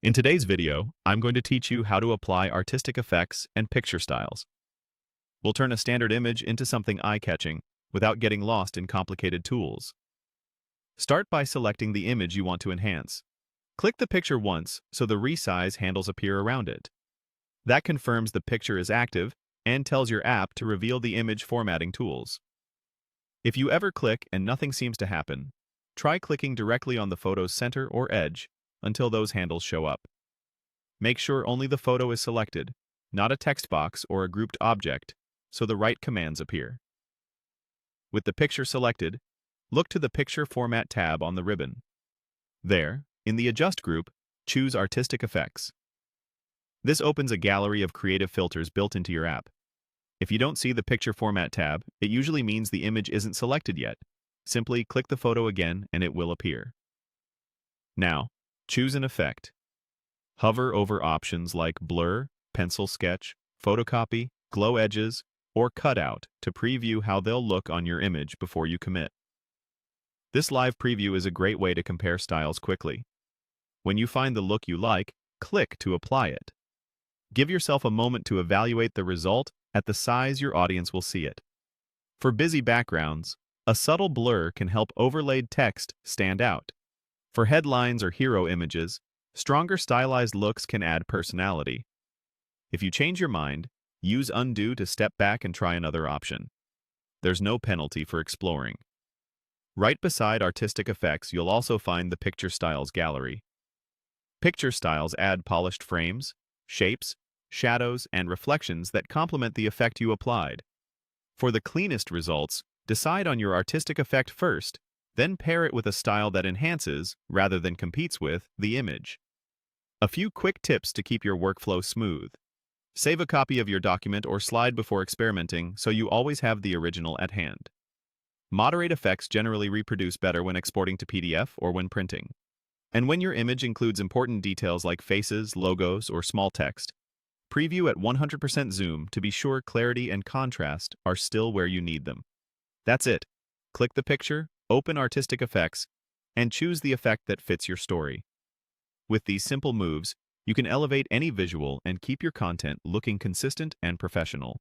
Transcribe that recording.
In today's video, I'm going to teach you how to apply artistic effects and picture styles. We'll turn a standard image into something eye-catching without getting lost in complicated tools. Start by selecting the image you want to enhance. Click the picture once so the resize handles appear around it. That confirms the picture is active and tells your app to reveal the image formatting tools. If you ever click and nothing seems to happen, try clicking directly on the photo's center or edge until those handles show up. Make sure only the photo is selected, not a text box or a grouped object, so the right commands appear. With the picture selected, look to the Picture Format tab on the ribbon. There, in the Adjust group, choose Artistic Effects. This opens a gallery of creative filters built into your app. If you don't see the Picture Format tab, it usually means the image isn't selected yet. Simply click the photo again and it will appear. Now, choose an effect. Hover over options like Blur, Pencil Sketch, Photocopy, Glow Edges, or Cutout to preview how they'll look on your image before you commit. This live preview is a great way to compare styles quickly. When you find the look you like, click to apply it. Give yourself a moment to evaluate the result at the size your audience will see it. For busy backgrounds, a subtle blur can help overlaid text stand out. For headlines or hero images, stronger stylized looks can add personality. If you change your mind, use Undo to step back and try another option. There's no penalty for exploring. Right beside Artistic Effects, you'll also find the Picture Styles gallery. Picture styles add polished frames, shapes, shadows, and reflections that complement the effect you applied. For the cleanest results, decide on your artistic effect first, then pair it with a style that enhances, rather than competes with, the image. A few quick tips to keep your workflow smooth. Save a copy of your document or slide before experimenting so you always have the original at hand. Moderate effects generally reproduce better when exporting to PDF or when printing. And when your image includes important details like faces, logos, or small text, preview at 100% zoom to be sure clarity and contrast are still where you need them. That's it. Click the picture, open Artistic Effects, and choose the effect that fits your story. With these simple moves, you can elevate any visual and keep your content looking consistent and professional.